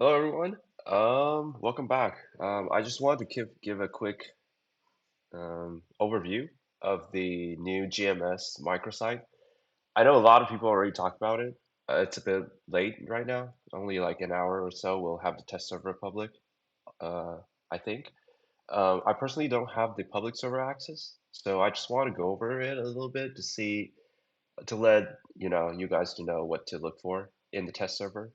Hello everyone. Welcome back. I just wanted to give a quick overview of the new GMS microsite. I know a lot of people already talked about it. It's a bit late right now. Only like an hour or so we'll have the test server public, uh, I think. I personally don't have the public server access, so I just want to go over it a little bit to see, to let you guys to know what to look for in the test server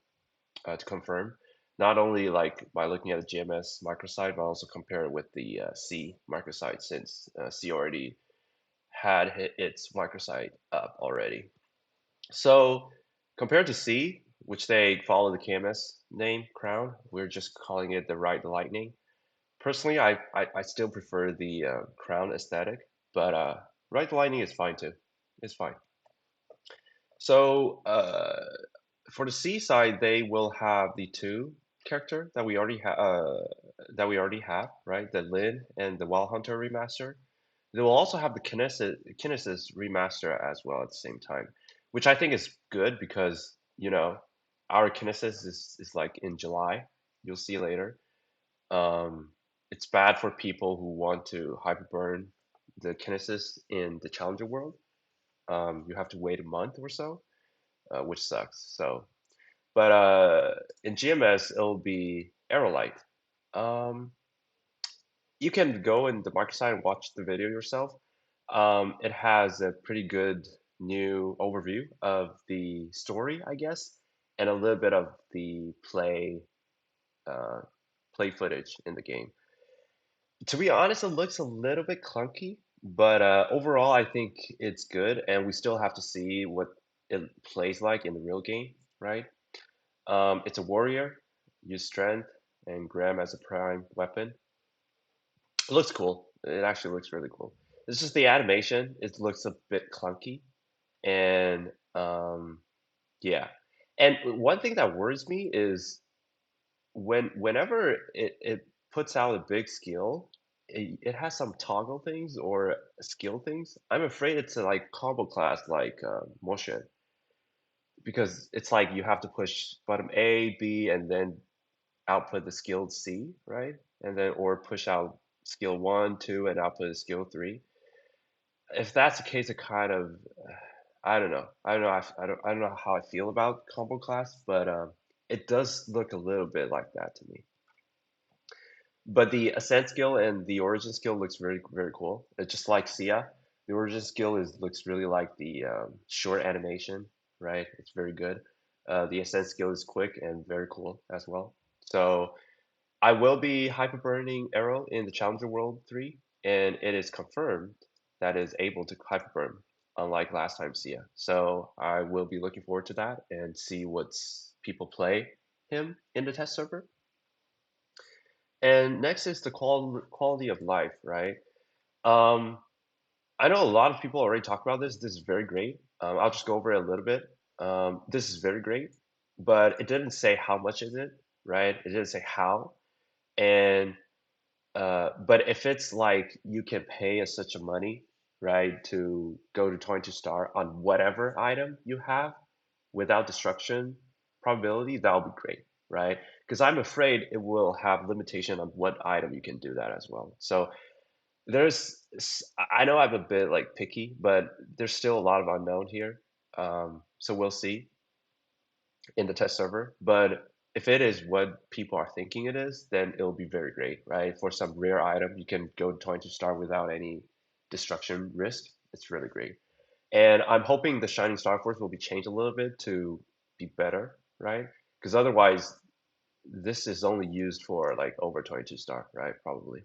to confirm, not only like by looking at the GMS microsite, but also compare it with the C microsite since C already had hit its microsite up already. So compared to C, which they follow the KMS name Crown, we're just calling it the Ride the Lightning. Personally, I still prefer the Crown aesthetic, but Ride the Lightning is fine too. It's fine. So for the C side, they will have the two character that we already have, right? The Lin and the Wild Hunter remaster. They will also have the Kinesis remaster as well at the same time, which I think is good because our Kinesis is like in July. You'll see later. It's bad for people who want to hyperburn the Kinesis in the Challenger world. You have to wait a month or so, which sucks. But in GMS, it'll be Aerolite. Um, you can go in the microsite and watch the video yourself. It has a pretty good new overview of the story, I guess, and a little bit of the uh, play footage in the game. To be honest, it looks a little bit clunky, but overall, I think it's good, and we still have to see what it plays like in the real game, right? It's a warrior, use strength and Graham as a prime weapon. It looks cool. It actually looks really cool. It's just the animation, it looks a bit clunky. And yeah. And one thing that worries me is whenever it puts out a big skill, it has some toggle things or skill things. I'm afraid it's a like combo class like motion because it's like you have to push button A, B, and then output the skill C, right? And then or push out skill one, two, and output skill three. If that's the case, it kind of I don't know. I don't know. I don't know how I feel about combo class, but it does look a little bit like that to me. But the ascent skill and the origin skill looks very cool. It's just like Sia. The origin skill is looks really like the short animation, right? It's very good. The ascent skill is quick and very cool as well. So I will be hyperburning Arrow in the Challenger World 3, and it is confirmed that it is able to hyperburn, unlike last time Sia. So I will be looking forward to that and see what's people play him in the test server. And next is the quality of life, right? Um, I know a lot of people already talked about this. This is very great. I'll just go over it a little bit. This is very great, but it didn't say how much is it, right? It didn't say how. And but if it's like you can pay a such a money, right, to go to 22 star on whatever item you have without destruction probability, that'll be great, right? Because I'm afraid it will have limitation on what item you can do that as well. So I know I'm a bit like picky, but there's still a lot of unknown here. So we'll see in the test server. But if it is what people are thinking it is, then it'll be very great, right? For some rare item, you can go to 22 star without any destruction risk. It's really great. And I'm hoping the Shining Star Force will be changed a little bit to be better, right? Because otherwise, this is only used for like over 22 star, right? Probably.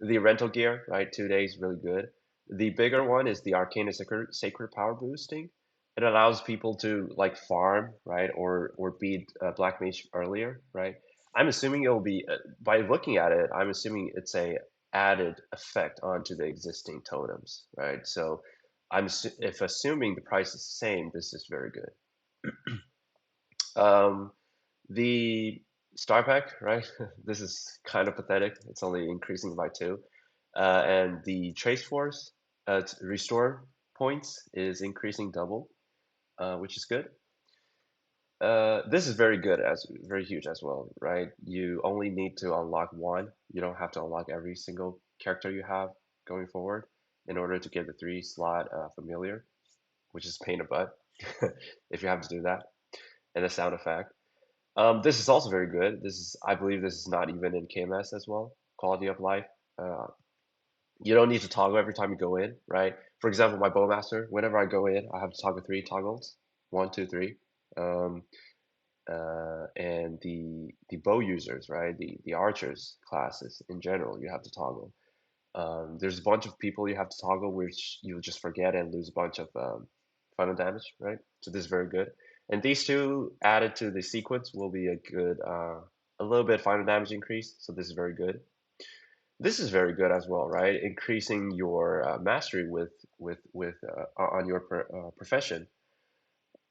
The rental gear, right? 2 days, really good. The bigger one is the Arcane and Sacred Power boosting. It allows people to like farm, right, or beat Black Mage earlier, right? I'm assuming it'll be by looking at it. I'm assuming it's a added effect onto the existing totems, right? So if assuming the price is the same, this is very good. Um, the star pack, right? This is kind of pathetic. It's only increasing by two. And the trace force restore points is increasing double, which is good. This is very good as very huge as well, right? You only need to unlock one. You don't have to unlock every single character you have going forward in order to get the three slot familiar, which is a pain in the butt if you have to do that. And the sound effect. This is also very good. This is, I believe, this is not even in KMS as well. Quality of life. Uh, you don't need to toggle every time you go in, right? For example, my bowmaster, whenever I go in, I have to toggle three toggles, one, two, three. Um, and the bow users, right? The archers classes in general, you have to toggle. There's a bunch of people you have to toggle, which you'll just forget and lose a bunch of final damage, right? So this is very good. And these two added to the sequence will be a good, a little bit final damage increase. So this is very good. This is very good as well, right? Increasing your mastery with on your profession.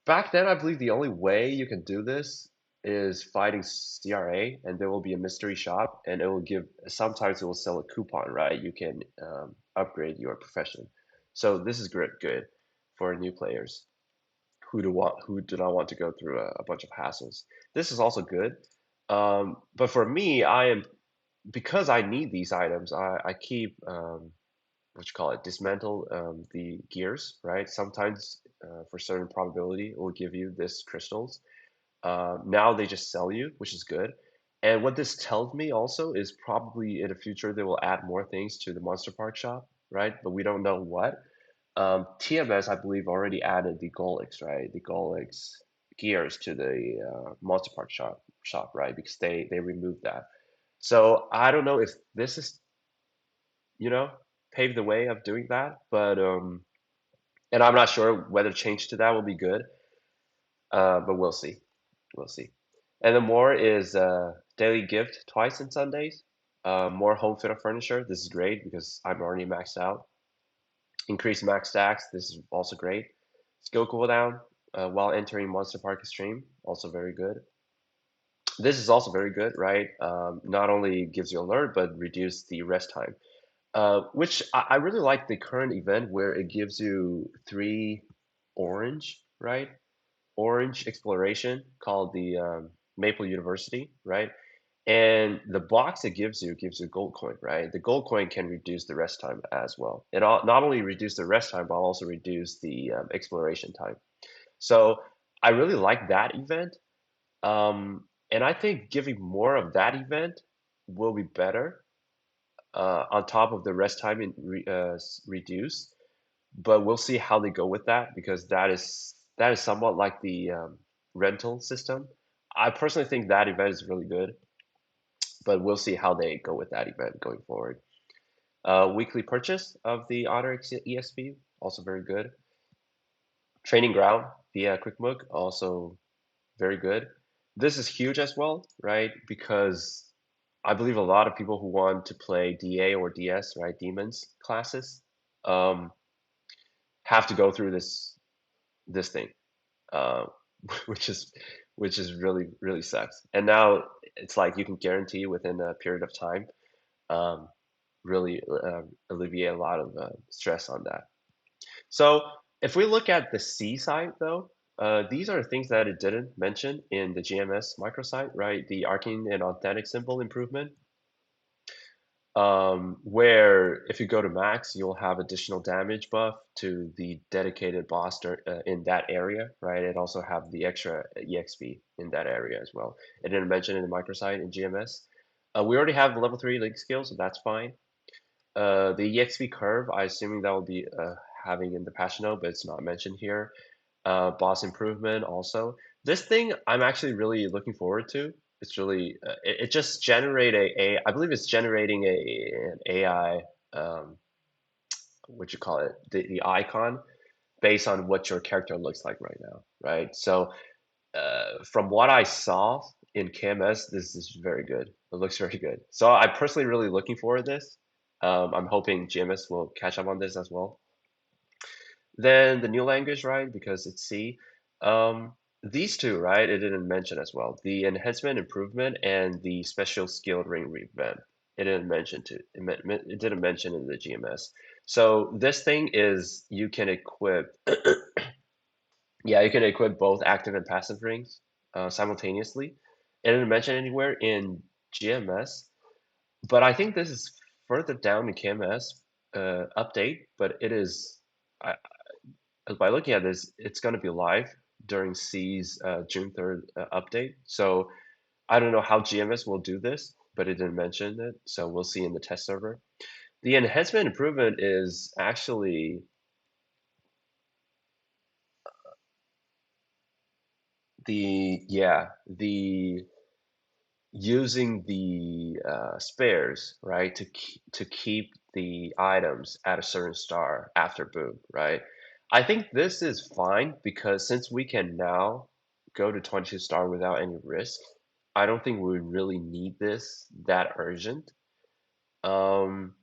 Back then, I believe the only way you can do this is fighting CRA, and there will be a mystery shop, and it will give. Sometimes it will sell a coupon, right? You can upgrade your profession. So this is great, good for new players who do not want to go through a bunch of hassles. This is also good, but for me, I am because I need these items. I keep what you call it, dismantle the gears, right? Sometimes for certain probability, it will give you this crystals. Now they just sell you, which is good. And what this tells me also is probably in the future they will add more things to the Monster Park shop, right? But we don't know what. TMS, I believe, already added the Golix, right? The Golix gears to the Monster Park shop, right? Because they removed that. So I don't know if this is, you know, paved the way of doing that, but and I'm not sure whether change to that will be good, but we'll see. We'll see. And then more is daily gift twice on Sundays. More home fit furniture. This is great because I'm already maxed out. Increase max stacks. This is also great. Skill cooldown while entering Monster Park Extreme. Also very good. This is also very good, right? Not only gives you alert, but reduce the rest time. Which I really like the current event where it gives you three orange, right? Orange exploration called the Maple University, right? And the box it gives you gold coin, right? The gold coin can reduce the rest time as well. Not only reduce the rest time, but also reduce the exploration time. So I really like that event. And I think giving more of that event will be better on top of the rest time reduce. But we'll see how they go with that because that is somewhat like the rental system. I personally think that event is really good, but we'll see how they go with that event going forward. Weekly purchase of the Honor EXP, also very good. Training ground via QuickMook, also very good. This is huge as well, right? Because I believe a lot of people who want to play DA or DS, right, demons classes, um, have to go through this thing, uh, which is really sucks. And now it's like you can guarantee within a period of time, um, really alleviate a lot of stress on that. So if we look at the C side though, these are things that it didn't mention in the GMS microsite, right? The arcane and authentic symbol improvement, where if you go to max, you'll have additional damage buff to the dedicated boss in that area, right? It also have the extra EXP in that area as well. It didn't mention in the microsite in GMS. We already have level 3 link skill, so that's fine. The EXP curve, I assuming that will be having in the patch note, but it's not mentioned here. Boss improvement also. This thing I'm actually really looking forward to. It's really it just generate I believe it's generating an AI what you call it the icon based on what your character looks like right now, right? So from what I saw in KMS, this is very good. It looks very good. So I'm personally really looking forward to this. I'm hoping GMS will catch up on this as well. Then the new language, right? Because it's C. These two, right? It didn't mention as well. The enhancement improvement and the special skilled ring revamp. It didn't mention to it didn't mention in the GMS. So this thing is you can equip yeah, you can equip both active and passive rings. simultaneously. It didn't mention anywhere in GMS, but I think this is further down in KMS update. But it is, I, by looking at this, it's going to be live during C's June 3rd update. So I don't know how GMS will do this, but it didn't mention it. So we'll see in the test server. The enhancement improvement is actually the using the spares, right, to keep the items at a certain star after boom, right? I think this is fine because since we can now go to 22 star without any risk, I don't think we really need this that urgent. Um,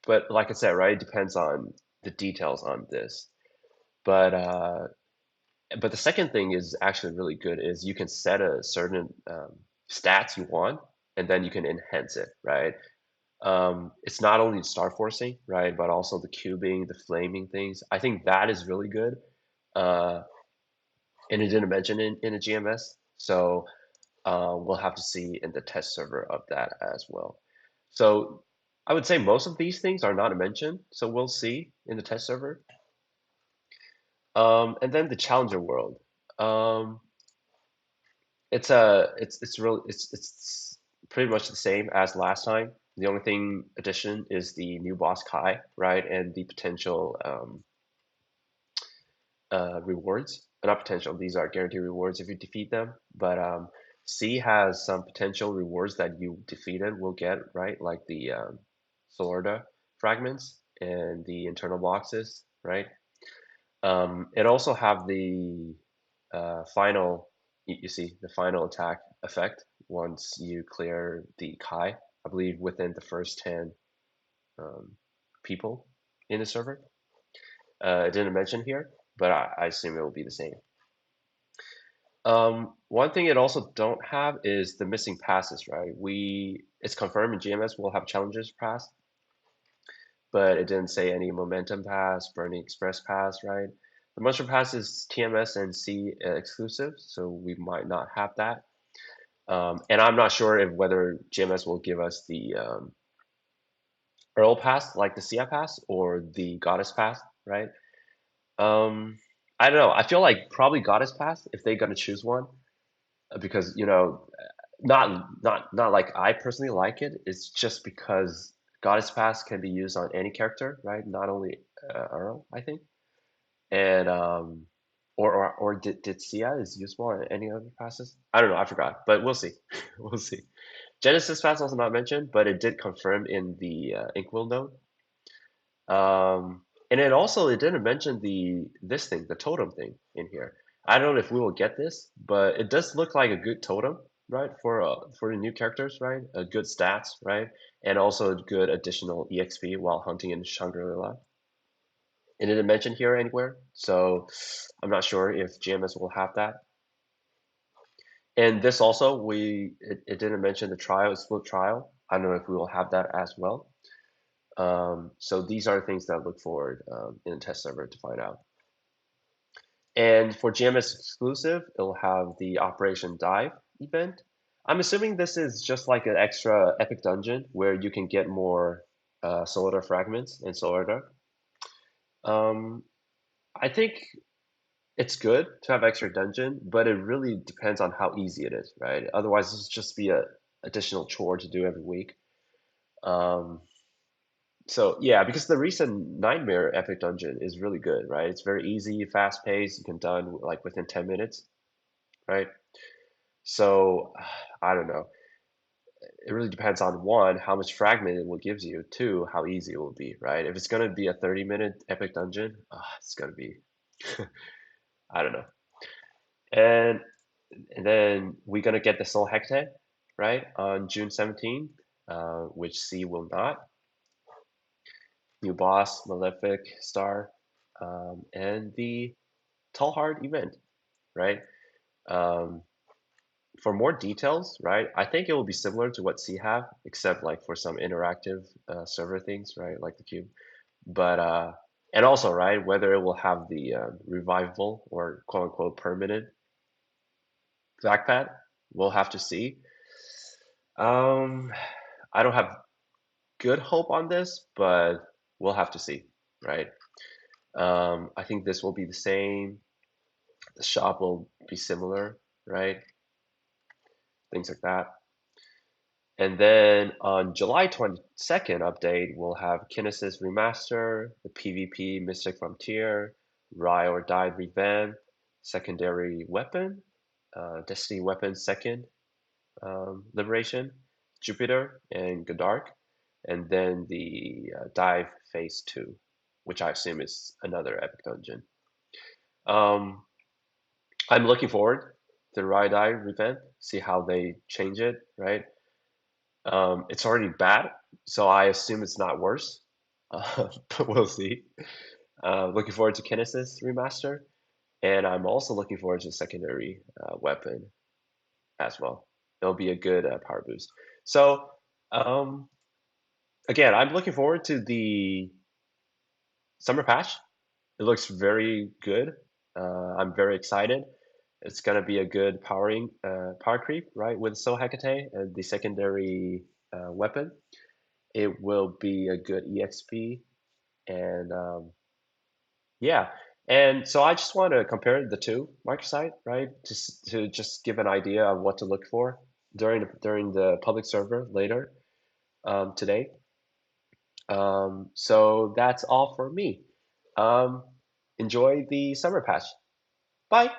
but like I said, right, it depends on the details on this. But but the second thing is actually really good is you can set a certain stats you want, and then you can enhance it, right? It's not only star forcing, right, but also the cubing, the flaming things. I think that is really good. Uh, and it didn't mention in a GMS, so we'll have to see in the test server of that as well. So I would say most of these things are not mentioned, so we'll see in the test server. And then the challenger world. Um, it's pretty much the same as last time. The only thing addition is the new boss Kai, right, and the potential rewards. Not potential; these are guaranteed rewards if you defeat them. But C has some potential rewards that you defeated will get, right, like the Sorda fragments and the internal boxes, right? It also have the final, you see the final attack effect once you clear the Kai, I believe within the first 10 um, people in the server. It didn't mention here, but I assume it will be the same. One thing it also don't have is the missing passes, right? It's confirmed in GMS we'll have challenges pass, but it didn't say any momentum pass, burning express pass, right? The mushroom pass is TMS and C exclusive, so we might not have that. And I'm not sure if whether GMS will give us the Earl pass, like the Sia pass, or the Goddess pass, right? Um, I don't know. I feel like probably Goddess pass if they're gonna choose one, because not like I personally like it. It's just because Goddess pass can be used on any character, right? Not only Earl, I think, and or did Sia is useful on any other passes? I don't know. I forgot, but we'll see. We'll see. Genesis pass also not mentioned, but it did confirm in the Inkwell note. And it didn't mention this thing, the totem thing in here. I don't know if we will get this, but it does look like a good totem, right? For the new characters, right? A good stats, right? And also a good additional EXP while hunting in Shangri-La. It didn't mention here anywhere, so I'm not sure if GMS will have that. And this also, it didn't mention the trial, split trial. I don't know if we will have that as well. So these are things that I look forward in the test server to find out. And for GMS exclusive, it'll have the Operation Dive event. I'm assuming this is just like an extra epic dungeon where you can get more Solar fragments and Solar. Um, I think it's good to have extra dungeon, but it really depends on how easy it is, right? Otherwise, this will just be a additional chore to do every week. Um, so yeah, because the recent Nightmare Epic Dungeon is really good, right? It's very easy, fast paced. You can done like within 10 minutes, right? So I don't know. It really depends on one, how much fragment it will gives you. Two, how easy it will be, right? If it's gonna be a 30-minute Epic Dungeon, it's gonna be I don't know. And and then we're gonna get the Soul Hecate, right, on June 17th, which C will not. New boss, Malefic Star, and the Tall Heart event, right? Um, for more details, right, I think it will be similar to what C have, except like for some interactive server things, right, like the cube. But and also, right, whether it will have the revival or quote unquote permanent trackpad. We'll have to see. Um, I don't have good hope on this, but we'll have to see, right? I think this will be the same. The shop will be similar, right? Things like that. And then on July 22nd update, we'll have Kinesis Remaster, the PvP Mystic Frontier, Rye or Die Revamp, Secondary Weapon, Destiny Weapon Second Liberation, Jupiter, and Godark, and then the Dive Phase 2, which I assume is another Epic Dungeon. Um, I'm looking forward to the Rye Die Revamp, see how they change it, right? It's already bad, so I assume it's not worse. But we'll see. Looking forward to Kinesis remaster, and I'm also looking forward to secondary weapon as well. It'll be a good power boost. So um, again, I'm looking forward to the summer patch. It looks very good. I'm very excited. It's gonna be a good power creep, right? With Soul Hecate and the secondary weapon. It will be a good EXP, and yeah. And so I just want to compare the two microsite, right? Just to just give an idea of what to look for during the public server later today. So that's all for me. Um, Enjoy the summer patch. Bye.